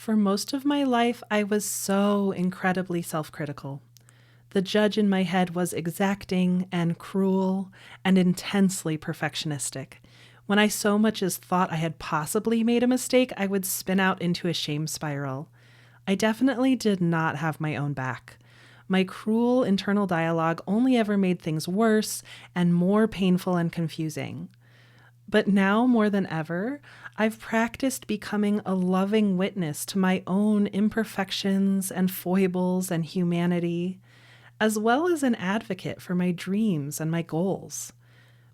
For most of my life, I was so incredibly self-critical. The judge in my head was exacting and cruel and intensely perfectionistic. When I so much as thought I had possibly made a mistake, I would spin out into a shame spiral. I definitely did not have my own back. My cruel internal dialogue only ever made things worse and more painful and confusing. But now more than ever, I've practiced becoming a loving witness to my own imperfections and foibles and humanity, as well as an advocate for my dreams and my goals.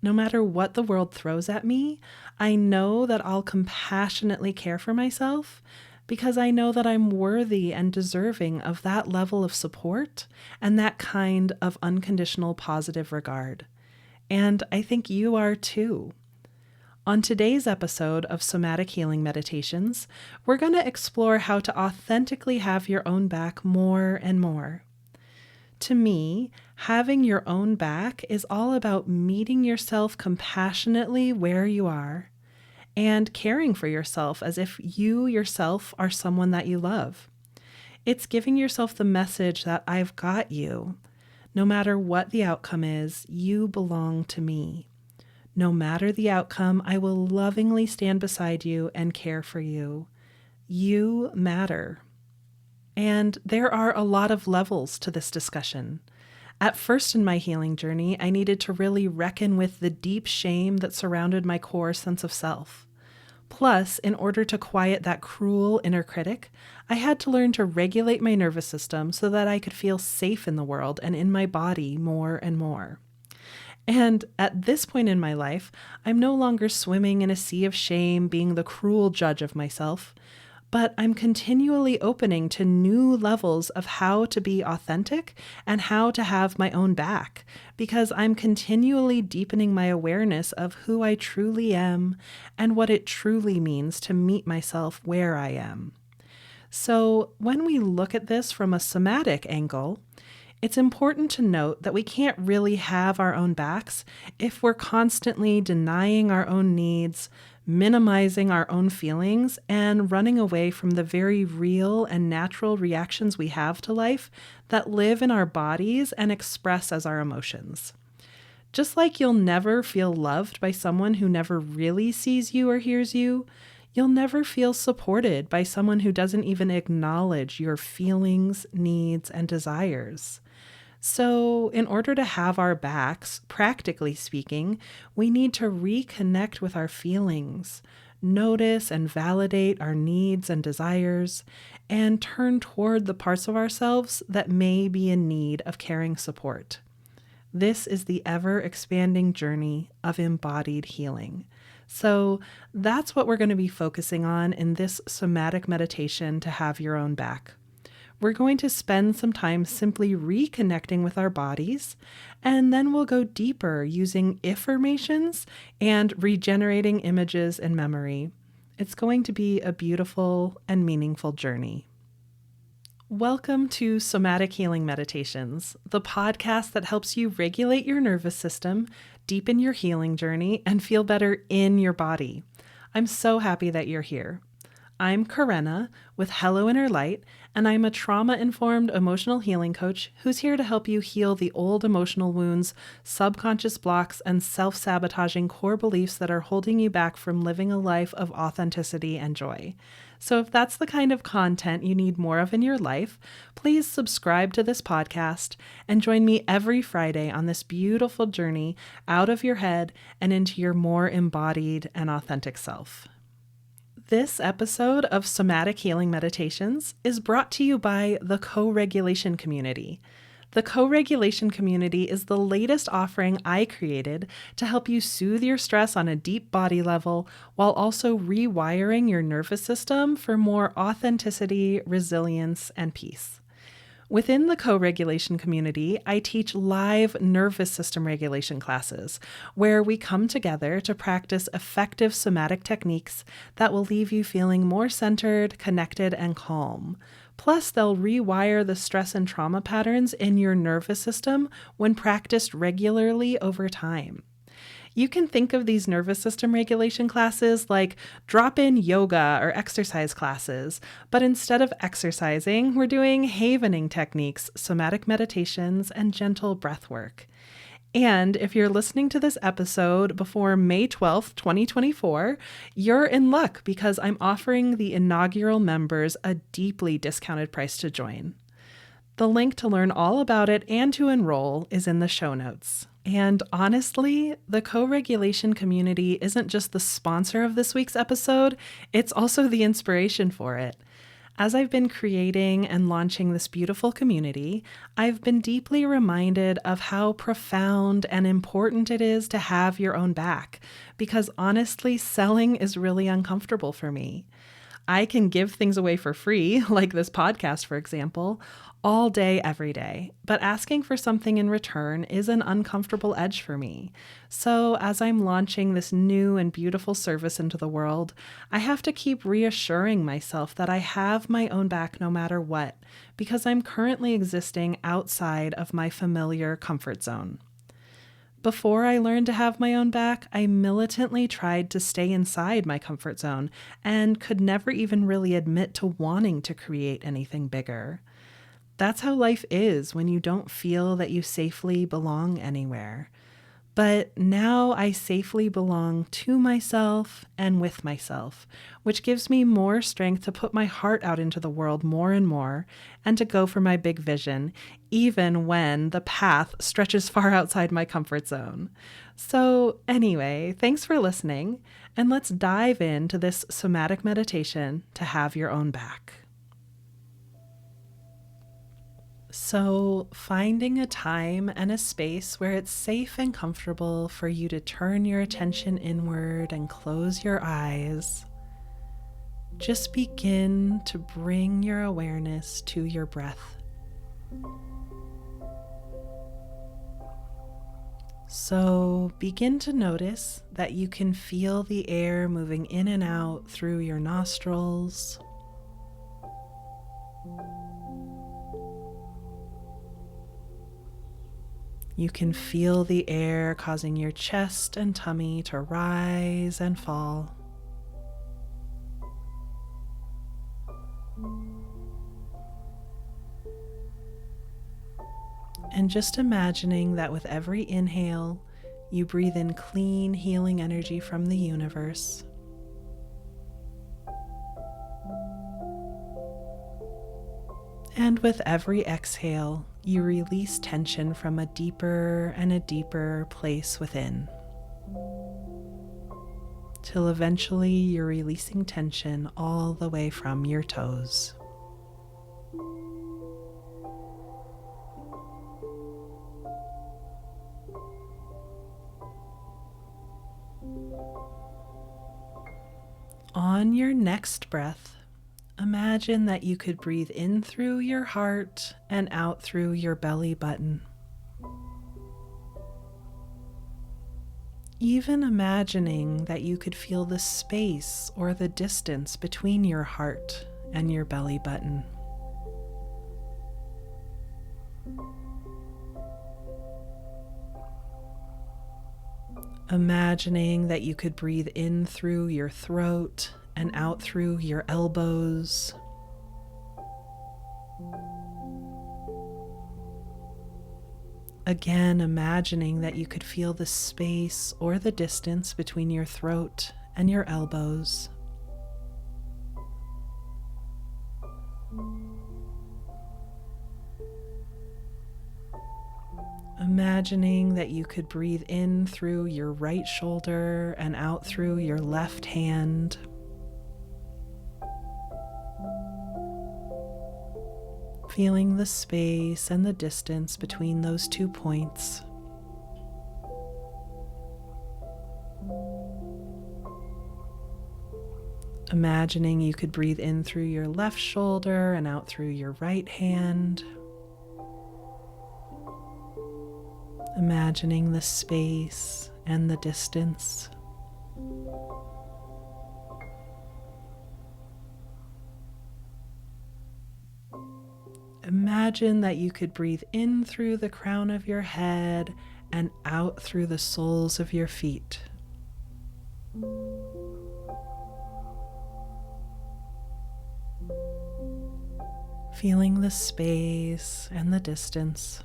No matter what the world throws at me, I know that I'll compassionately care for myself because I know that I'm worthy and deserving of that level of support and that kind of unconditional positive regard. And I think you are too. On today's episode of Somatic Healing Meditations, we're going to explore how to authentically have your own back more and more. To me, having your own back is all about meeting yourself compassionately where you are and caring for yourself as if you yourself are someone that you love. It's giving yourself the message that I've got you. No matter what the outcome is, you belong to me. No matter the outcome, I will lovingly stand beside you and care for you. You matter. And there are a lot of levels to this discussion. At first in my healing journey, I needed to really reckon with the deep shame that surrounded my core sense of self. Plus, in order to quiet that cruel inner critic, I had to learn to regulate my nervous system so that I could feel safe in the world and in my body more and more. And at this point in my life, I'm no longer swimming in a sea of shame, being the cruel judge of myself, but I'm continually opening to new levels of how to be authentic and how to have my own back, because I'm continually deepening my awareness of who I truly am and what it truly means to meet myself where I am. So when we look at this from a somatic angle, it's important to note that we can't really have our own backs if we're constantly denying our own needs, minimizing our own feelings, and running away from the very real and natural reactions we have to life that live in our bodies and express as our emotions. Just like you'll never feel loved by someone who never really sees you or hears you, you'll never feel supported by someone who doesn't even acknowledge your feelings, needs, and desires. So, in order to have our backs, practically speaking, we need to reconnect with our feelings, notice and validate our needs and desires, and turn toward the parts of ourselves that may be in need of caring support. This is the ever-expanding journey of embodied healing. So that's what we're going to be focusing on in this somatic meditation to have your own back. We're going to spend some time simply reconnecting with our bodies, and then we'll go deeper using Iffirmations and regenerating images and memory. It's going to be a beautiful and meaningful journey. Welcome to Somatic Healing Meditations, the podcast that helps you regulate your nervous system, deepen your healing journey, and feel better in your body. I'm so happy that you're here. I'm Karena with Hello Inner Light, and I'm a trauma-informed emotional healing coach who's here to help you heal the old emotional wounds, subconscious blocks, and self-sabotaging core beliefs that are holding you back from living a life of authenticity and joy. So if that's the kind of content you need more of in your life, please subscribe to this podcast and join me every Friday on this beautiful journey out of your head and into your more embodied and authentic self. This episode of Somatic Healing Meditations is brought to you by the Co-Regulation Community. The Co-Regulation Community is the latest offering I created to help you soothe your stress on a deep body level while also rewiring your nervous system for more authenticity, resilience, and peace. Within the co-regulation community, I teach live nervous system regulation classes where we come together to practice effective somatic techniques that will leave you feeling more centered, connected, and calm. Plus, they'll rewire the stress and trauma patterns in your nervous system when practiced regularly over time. You can think of these nervous system regulation classes like drop-in yoga or exercise classes, but instead of exercising, we're doing havening techniques, somatic meditations, and gentle breath work. And if you're listening to this episode before May 12th, 2024, you're in luck because I'm offering the inaugural members a deeply discounted price to join. The link to learn all about it and to enroll is in the show notes. And honestly, the co-regulation community isn't just the sponsor of this week's episode, it's also the inspiration for it. As I've been creating and launching this beautiful community, I've been deeply reminded of how profound and important it is to have your own back, because honestly, selling is really uncomfortable for me. I can give things away for free, like this podcast, for example, all day, every day. But asking for something in return is an uncomfortable edge for me. So as I'm launching this new and beautiful service into the world, I have to keep reassuring myself that I have my own back no matter what, because I'm currently existing outside of my familiar comfort zone. Before I learned to have my own back, I militantly tried to stay inside my comfort zone and could never even really admit to wanting to create anything bigger. That's how life is when you don't feel that you safely belong anywhere. But now I safely belong to myself and with myself, which gives me more strength to put my heart out into the world more and more and to go for my big vision, even when the path stretches far outside my comfort zone. So anyway, thanks for listening, and let's dive into this somatic meditation to have your own back. So, finding a time and a space where it's safe and comfortable for you to turn your attention inward and close your eyes. Just begin to bring your awareness to your breath. So, begin to notice that you can feel the air moving in and out through your nostrils. You can feel the air causing your chest and tummy to rise and fall. And just imagining that with every inhale, you breathe in clean, healing energy from the universe. And with every exhale, you release tension from a deeper and a deeper place within, till eventually you're releasing tension all the way from your toes. On your next breath, imagine that you could breathe in through your heart and out through your belly button. Even imagining that you could feel the space or the distance between your heart and your belly button. Imagining that you could breathe in through your throat and out through your elbows. Again, imagining that you could feel the space or the distance between your throat and your elbows. Imagining that you could breathe in through your right shoulder and out through your left hand. Feeling the space and the distance between those 2 points. Imagining you could breathe in through your left shoulder and out through your right hand. Imagining the space and the distance. Imagine that you could breathe in through the crown of your head and out through the soles of your feet. Feeling the space and the distance.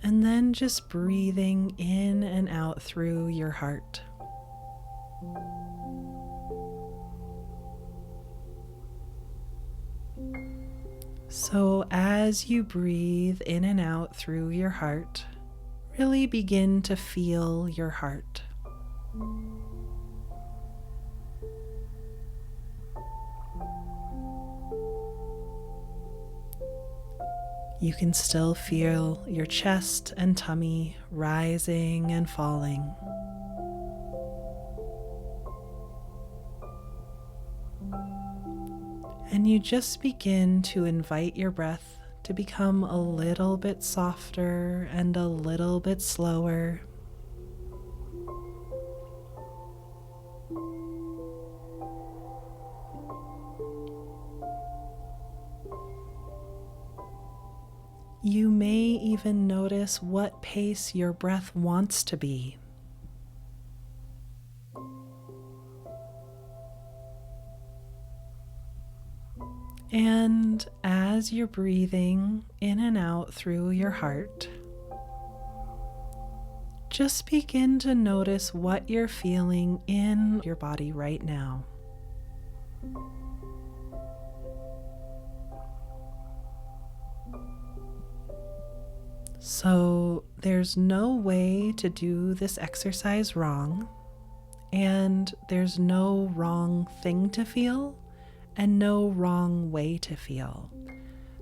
And then just breathing in and out through your heart. So as you breathe in and out through your heart, really begin to feel your heart. You can still feel your chest and tummy rising and falling. And you just begin to invite your breath to become a little bit softer and a little bit slower. You may even notice what pace your breath wants to be. And as you're breathing in and out through your heart, just begin to notice what you're feeling in your body right now. So there's no way to do this exercise wrong, and there's no wrong thing to feel and no wrong way to feel.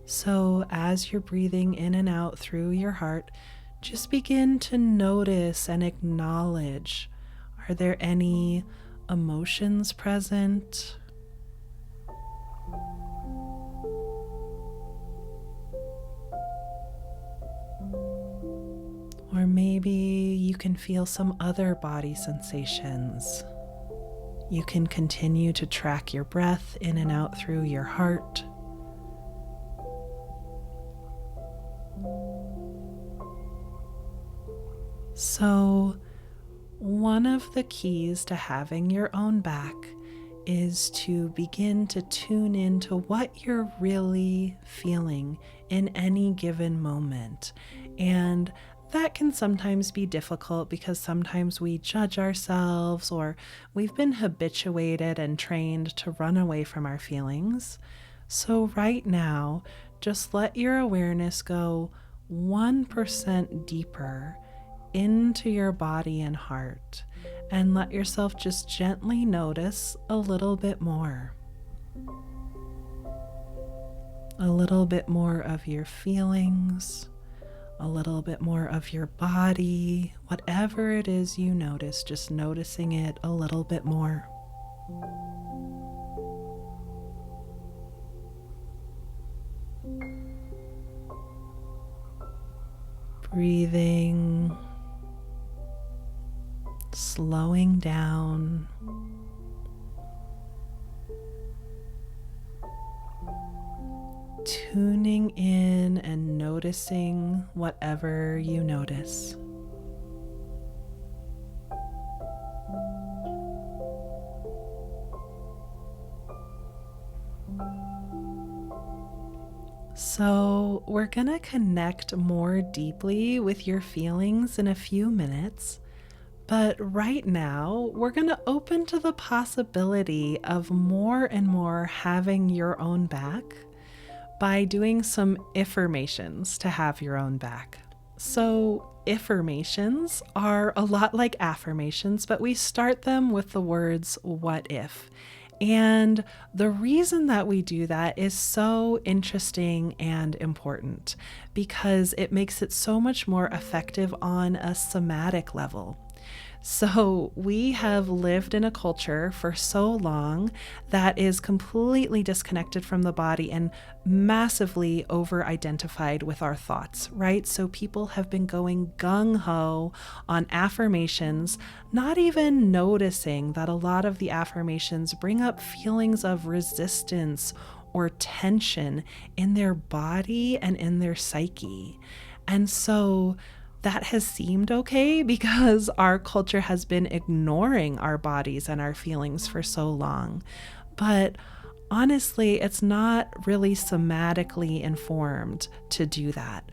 So as you're breathing in and out through your heart, just begin to notice and acknowledge. Are there any emotions present? Or maybe you can feel some other body sensations. You can continue to track your breath in and out through your heart. So, one of the keys to having your own back is to begin to tune into what you're really feeling in any given moment. And that can sometimes be difficult because sometimes we judge ourselves or we've been habituated and trained to run away from our feelings. So right now, just let your awareness go 1% deeper into your body and heart, and let yourself just gently notice a little bit more. A little bit more of your feelings, a little bit more of your body, whatever it is you notice, just noticing it a little bit more. Breathing, slowing down, tuning in and noticing whatever you notice. So we're going to connect more deeply with your feelings in a few minutes. But right now, we're going to open to the possibility of more and more having your own back by doing some Iffirmations to have your own back. So Iffirmations are a lot like affirmations, but we start them with the words, what if? And the reason that we do that is so interesting and important because it makes it so much more effective on a somatic level. So we have lived in a culture for so long that is completely disconnected from the body and massively over-identified with our thoughts, right? So people have been going gung-ho on affirmations, not even noticing that a lot of the affirmations bring up feelings of resistance or tension in their body and in their psyche. And so that has seemed okay because our culture has been ignoring our bodies and our feelings for so long. But honestly, it's not really somatically informed to do that.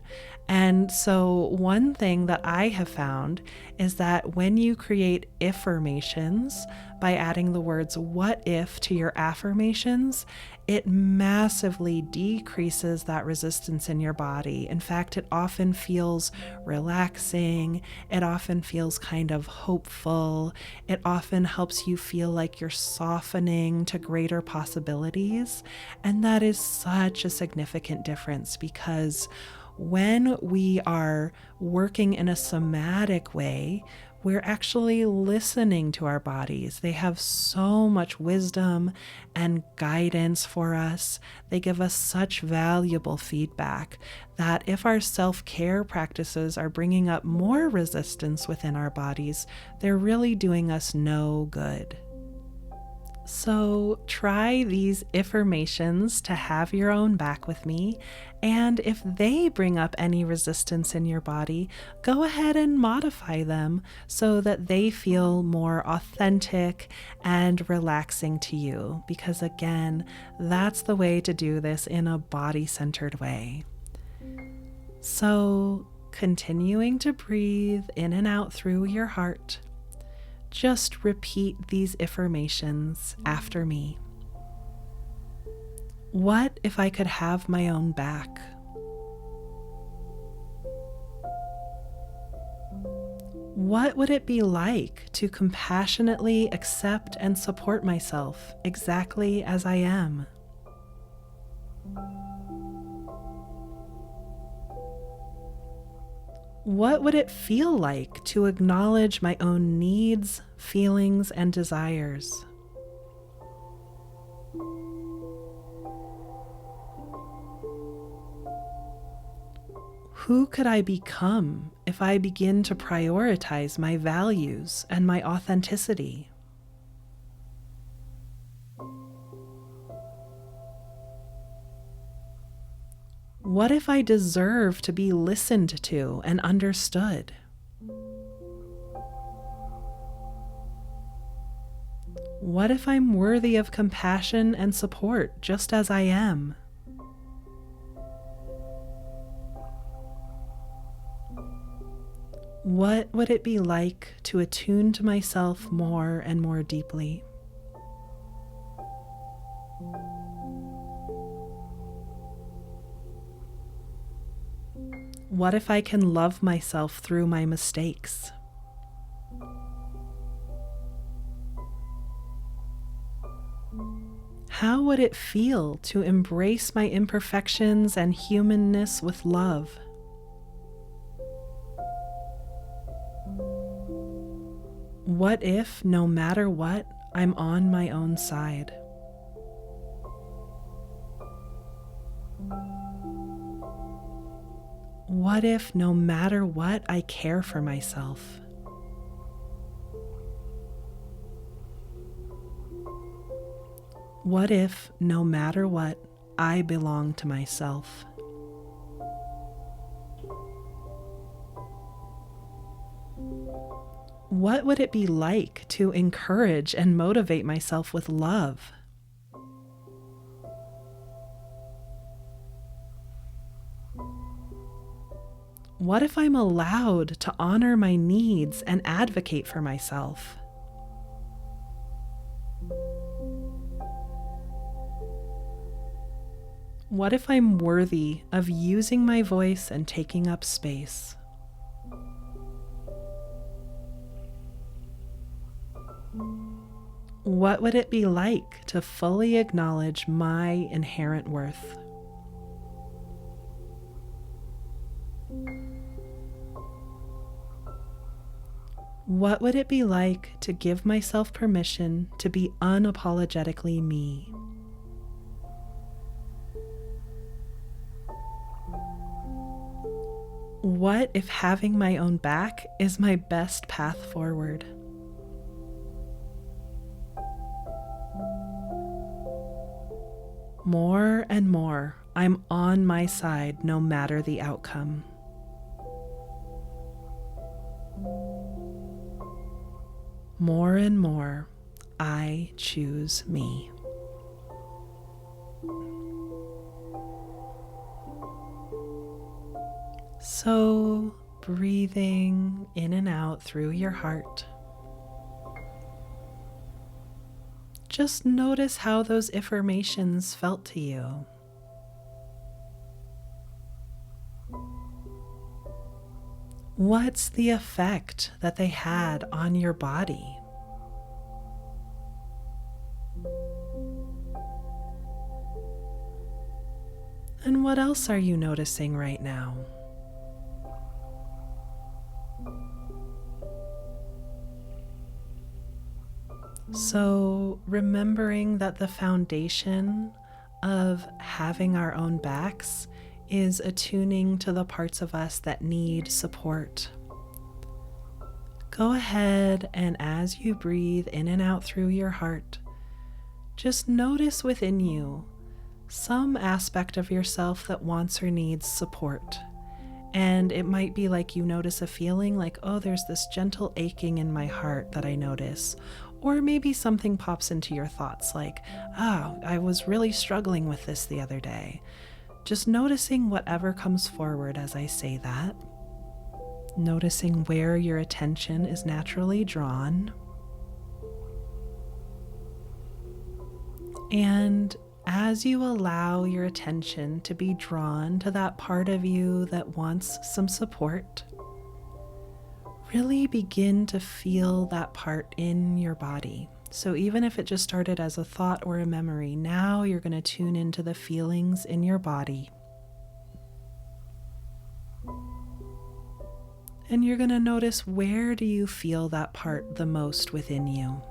And so one thing that I have found is that when you create iffirmations by adding the words "what if" to your affirmations, it massively decreases that resistance in your body. In fact, it often feels relaxing. It often feels kind of hopeful. It often helps you feel like you're softening to greater possibilities. And that is such a significant difference because when we are working in a somatic way, we're actually listening to our bodies. They have so much wisdom and guidance for us. They give us such valuable feedback that if our self-care practices are bringing up more resistance within our bodies, they're really doing us no good. So try these iffirmations to have your own back with me, and if they bring up any resistance in your body, go ahead and modify them so that they feel more authentic and relaxing to you, because again, that's the way to do this in a body-centered way. So continuing to breathe in and out through your heart, just repeat these iffirmations after me. What if I could have my own back? What would it be like to compassionately accept and support myself exactly as I am? What would it feel like to acknowledge my own needs, feelings, and desires? Who could I become if I begin to prioritize my values and my authenticity? What if I deserve to be listened to and understood? What if I'm worthy of compassion and support just as I am? What would it be like to attune to myself more and more deeply? What if I can love myself through my mistakes? How would it feel to embrace my imperfections and humanness with love? What if, no matter what, I'm on my own side? What if, no matter what, I care for myself? What if, no matter what, I belong to myself? What would it be like to encourage and motivate myself with love? What if I'm allowed to honor my needs and advocate for myself? What if I'm worthy of using my voice and taking up space? What would it be like to fully acknowledge my inherent worth? What would it be like to give myself permission to be unapologetically me? What if having my own back is my best path forward? More and more, I'm on my side no matter the outcome. More and more, I choose me. So, breathing in and out through your heart. Just notice how those affirmations felt to you. What's the effect that they had on your body? And what else are you noticing right now? So, remembering that the foundation of having our own backs is attuning to the parts of us that need support. Go ahead and as you breathe in and out through your heart, just notice within you some aspect of yourself that wants or needs support. And it might be like you notice a feeling like, oh, there's this gentle aching in my heart that I notice. Or maybe something pops into your thoughts like, oh, I was really struggling with this the other day. Just noticing whatever comes forward as I say that. Noticing where your attention is naturally drawn. And as you allow your attention to be drawn to that part of you that wants some support, really begin to feel that part in your body. So even if it just started as a thought or a memory, now you're going to tune into the feelings in your body. And you're going to notice, where do you feel that part the most within you?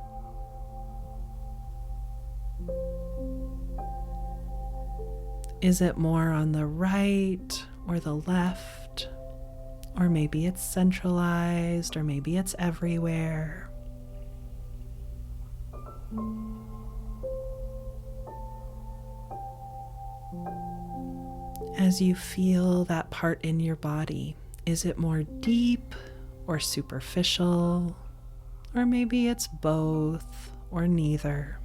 Is it more on the right or the left? Or maybe it's centralized, or maybe it's everywhere. As you feel that part in your body, is it more deep or superficial? Or maybe it's both or neither.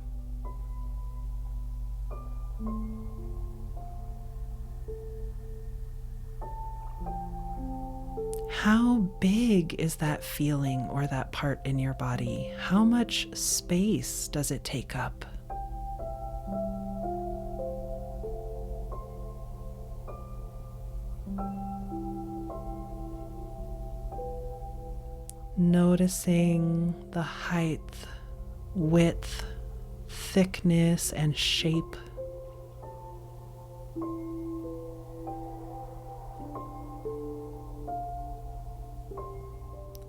How big is that feeling or that part in your body? How much space does it take up? Noticing the height, width, thickness, and shape.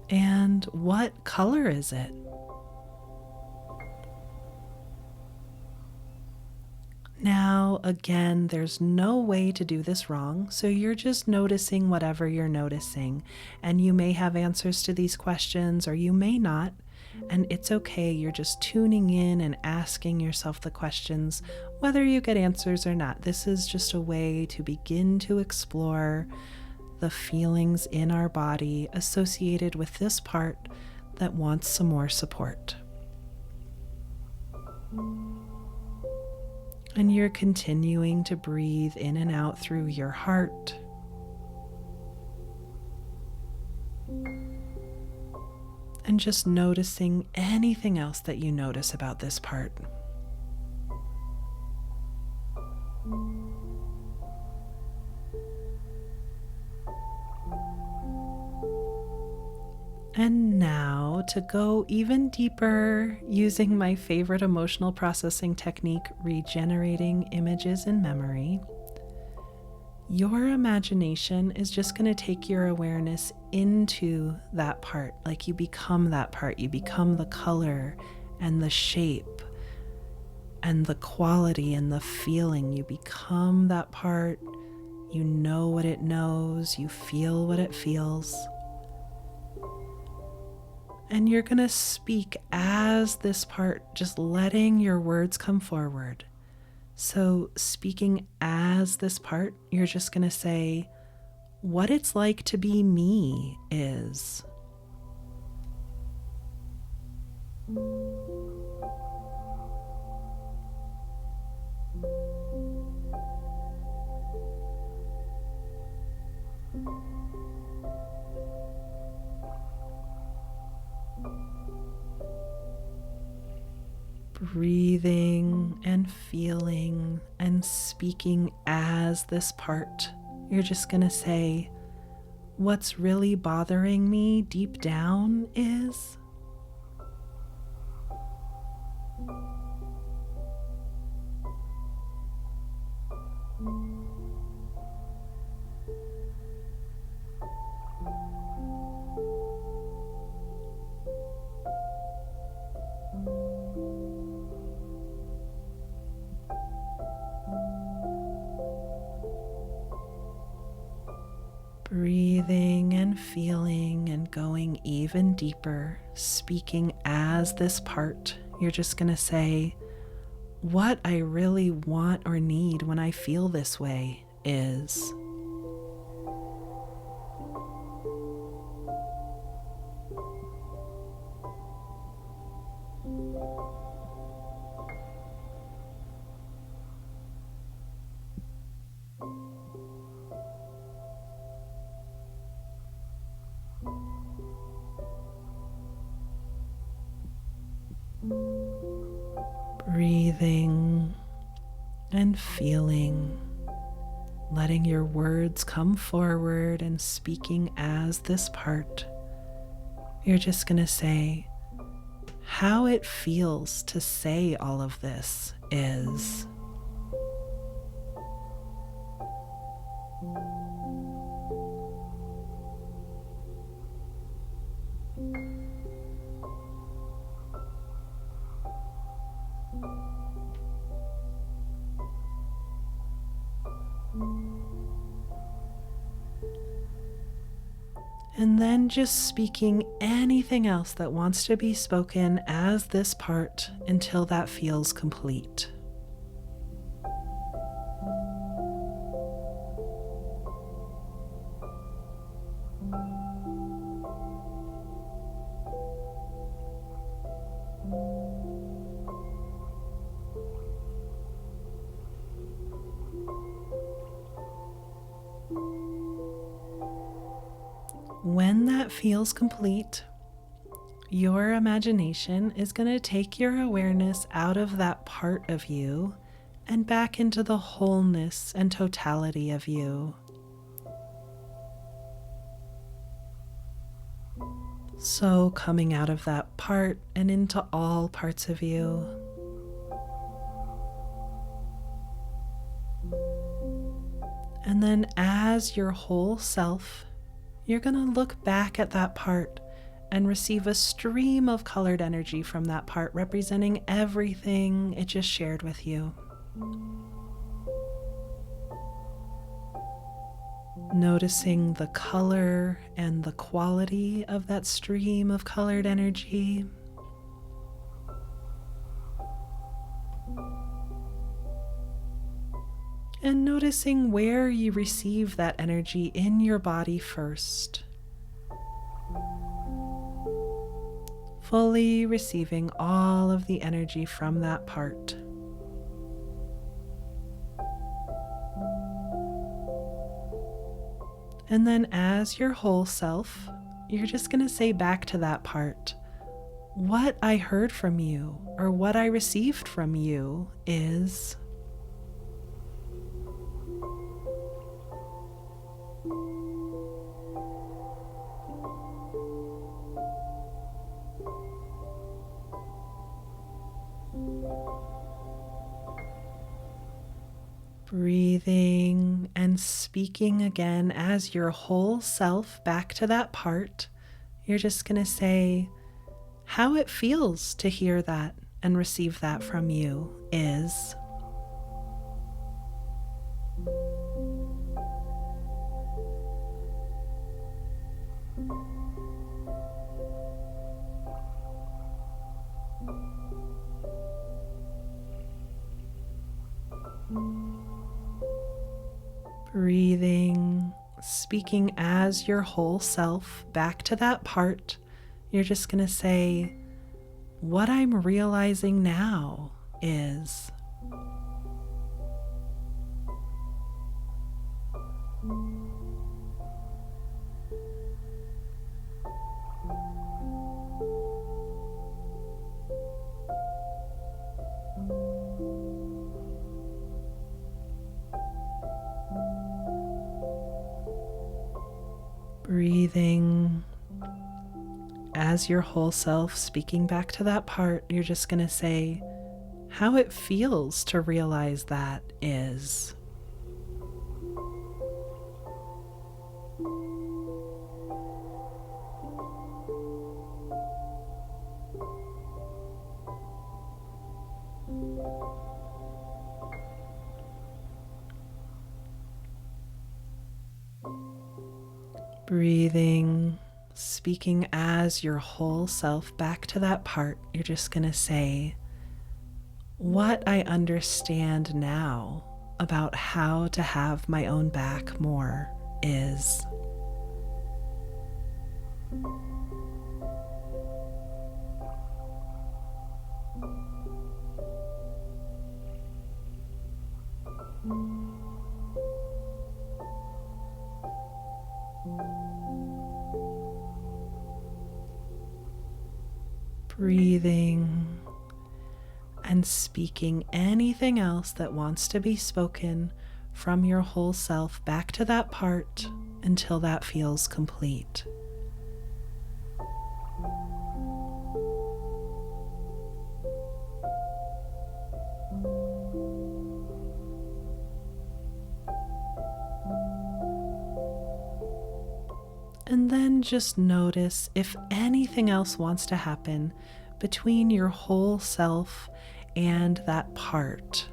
And what color is it? Now, again, there's no way to do this wrong, so you're just noticing whatever you're noticing. And you may have answers to these questions, or you may not. And it's okay, you're just tuning in and asking yourself the questions, whether you get answers or not. This is just a way to begin to explore the feelings in our body associated with this part that wants some more support. And you're continuing to breathe in and out through your heart. And just noticing anything else that you notice about this part. And now, to go even deeper, using my favorite emotional processing technique, regenerating images in memory, your imagination is just going to take your awareness into that part. Like you become that part. You become the color and the shape and the quality and the feeling. You become that part. You know what it knows. You feel what it feels. And you're going to speak as this part, just letting your words come forward. So, speaking as this part, you're just going to say, what it's like to be me is. Breathing and feeling and speaking as this part, you're just going to say, what's really bothering me deep down is. Breathing and feeling and going even deeper, speaking as this part, you're just going to say, what I really want or need when I feel this way is. Breathing and feeling, letting your words come forward and speaking as this part. You're just going to say, how it feels to say all of this is. And then just speaking anything else that wants to be spoken as this part until that feels complete. When that feels complete, your imagination is going to take your awareness out of that part of you and back into the wholeness and totality of you. So coming out of that part and into all parts of you. And then as your whole self, you're going to look back at that part and receive a stream of colored energy from that part, representing everything it just shared with you. Noticing the color and the quality of that stream of colored energy. And noticing where you receive that energy in your body first. Fully receiving all of the energy from that part. And then as your whole self, you're just going to say back to that part, what I heard from you or what I received from you is. Breathing and speaking again as your whole self back to that part. You're just going to say how it feels to hear that and receive that from you is. Breathing, speaking as your whole self back to that part. You're just going to say, what I'm realizing now is. Breathing as your whole self, speaking back to that part, you're just going to say how it feels to realize that is. Breathing, speaking as your whole self back to that part, you're just going to say, what I understand now about how to have my own back more is. Breathing and speaking anything else that wants to be spoken from your whole self back to that part until that feels complete. And then just notice if anything else wants to happen between your whole self and that part,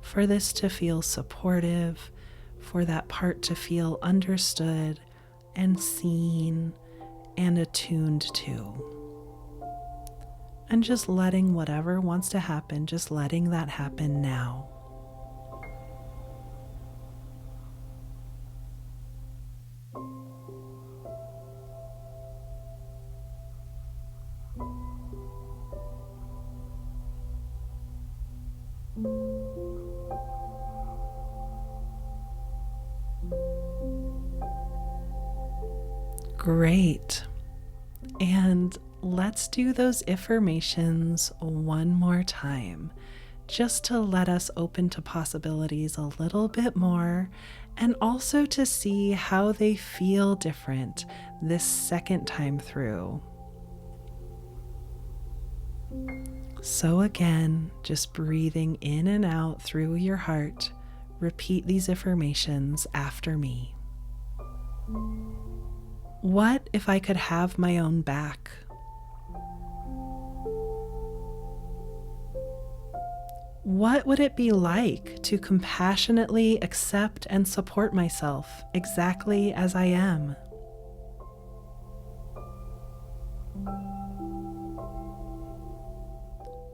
for this to feel supportive, for that part to feel understood and seen and attuned to. And just letting whatever wants to happen, just letting that happen now. Great. And let's do those Iffirmations one more time, just to let us open to possibilities a little bit more, and also to see how they feel different this second time through. So again, just breathing in and out through your heart, repeat these Iffirmations after me. What if I could have my own back? What would it be like to compassionately accept and support myself exactly as I am?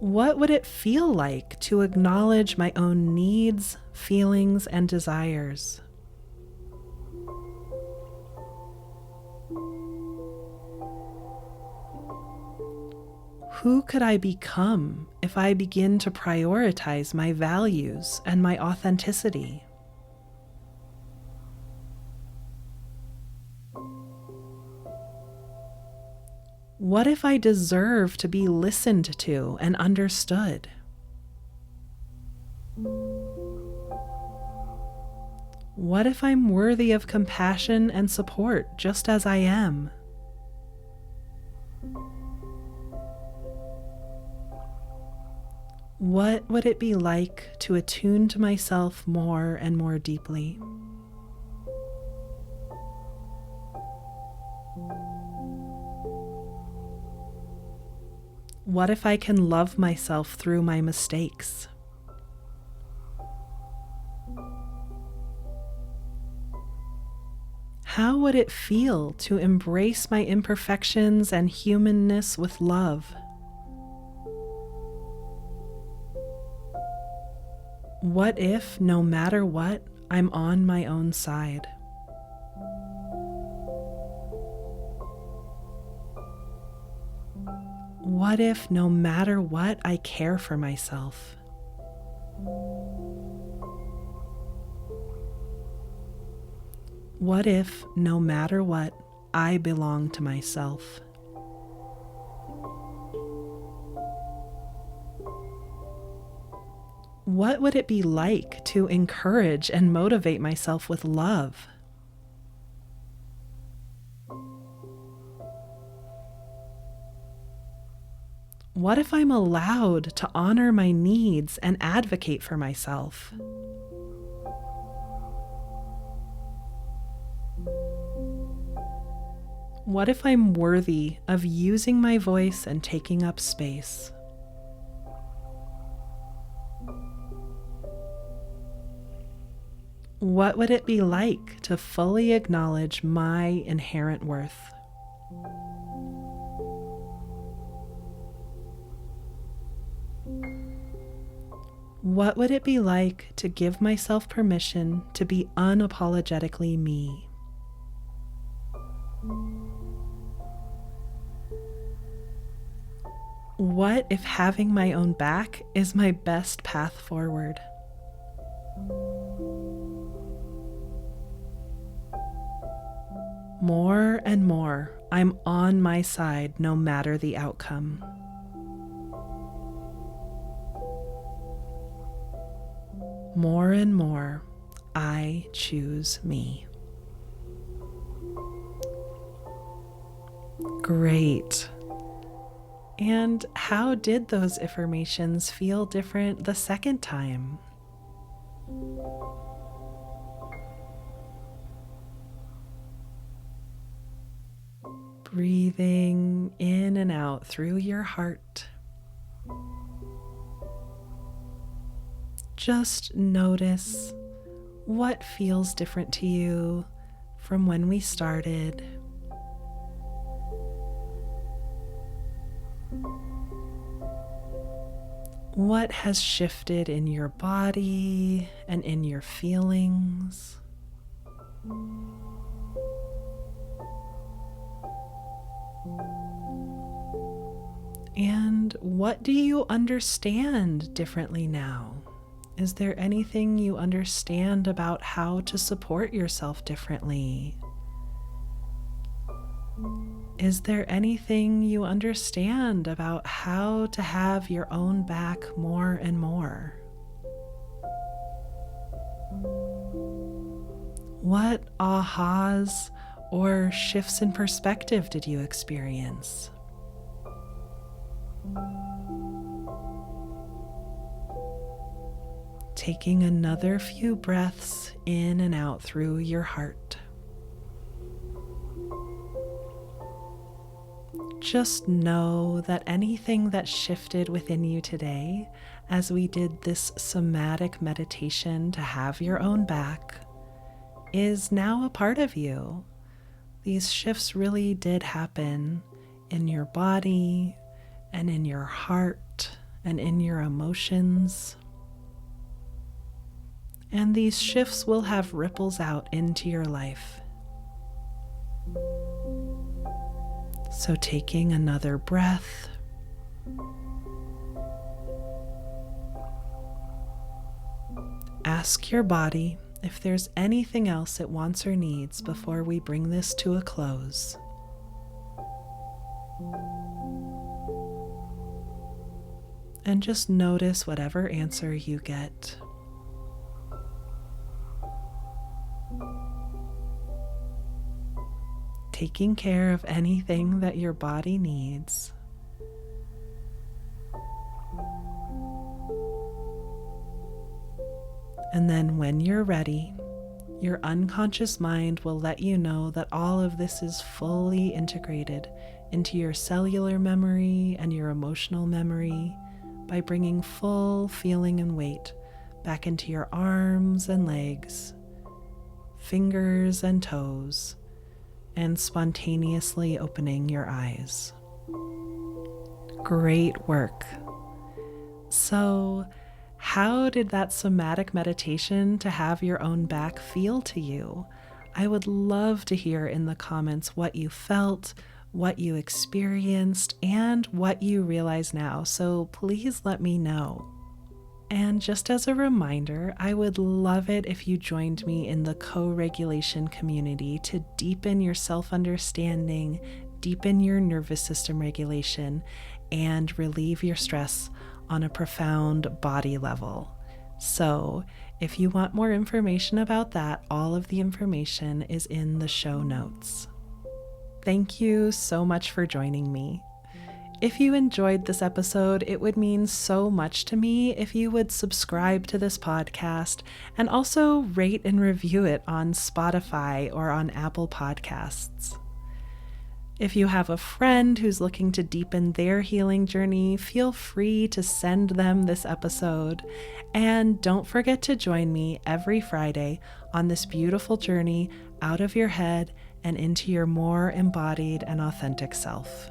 What would it feel like to acknowledge my own needs, feelings, and desires? Who could I become if I begin to prioritize my values and my authenticity? What if I deserve to be listened to and understood? What if I'm worthy of compassion and support just as I am? What would it be like to attune to myself more and more deeply? What if I can love myself through my mistakes? How would it feel to embrace my imperfections and humanness with love? What if, no matter what, I'm on my own side. What if, no matter what, I care for myself? What if, no matter what, I belong to myself? What would it be like to encourage and motivate myself with love? What if I'm allowed to honor my needs and advocate for myself? What if I'm worthy of using my voice and taking up space? What would it be like to fully acknowledge my inherent worth? What would it be like to give myself permission to be unapologetically me? What if having my own back is my best path forward? More and more, I'm on my side no matter the outcome. More and more, I choose me. Great. And how did those affirmations feel different the second time? Breathing in and out through your heart. Just notice what feels different to you from when we started. What has shifted in your body and in your feelings? And what do you understand differently now? Is there anything you understand about how to support yourself differently? Is there anything you understand about how to have your own back more and more? What ahas or shifts in perspective did you experience? Taking another few breaths in and out through your heart. Just know that anything that shifted within you today, as we did this somatic meditation to have your own back, is now a part of you. These shifts really did happen in your body and in your heart and in your emotions. And these shifts will have ripples out into your life. So taking another breath. Ask your body if there's anything else it wants or needs before we bring this to a close. And just notice whatever answer you get. Taking care of anything that your body needs. And then when you're ready, your unconscious mind will let you know that all of this is fully integrated into your cellular memory and your emotional memory by bringing full feeling and weight back into your arms and legs, fingers and toes, and spontaneously opening your eyes. Great work. So How did that somatic meditation to have your own back feel to you? I would love to hear in the comments what you felt, what you experienced, and what you realize now, so please let me know. And just as a reminder, I would love it if you joined me in the co-regulation community to deepen your self-understanding, deepen your nervous system regulation, and relieve your stress on a profound body level. So, if you want more information about that, all of the information is in the show notes. Thank you so much for joining me. If you enjoyed this episode, it would mean so much to me if you would subscribe to this podcast and also rate and review it on Spotify or on Apple Podcasts. If you have a friend who's looking to deepen their healing journey, feel free to send them this episode. And don't forget to join me every Friday on this beautiful journey out of your head and into your more embodied and authentic self.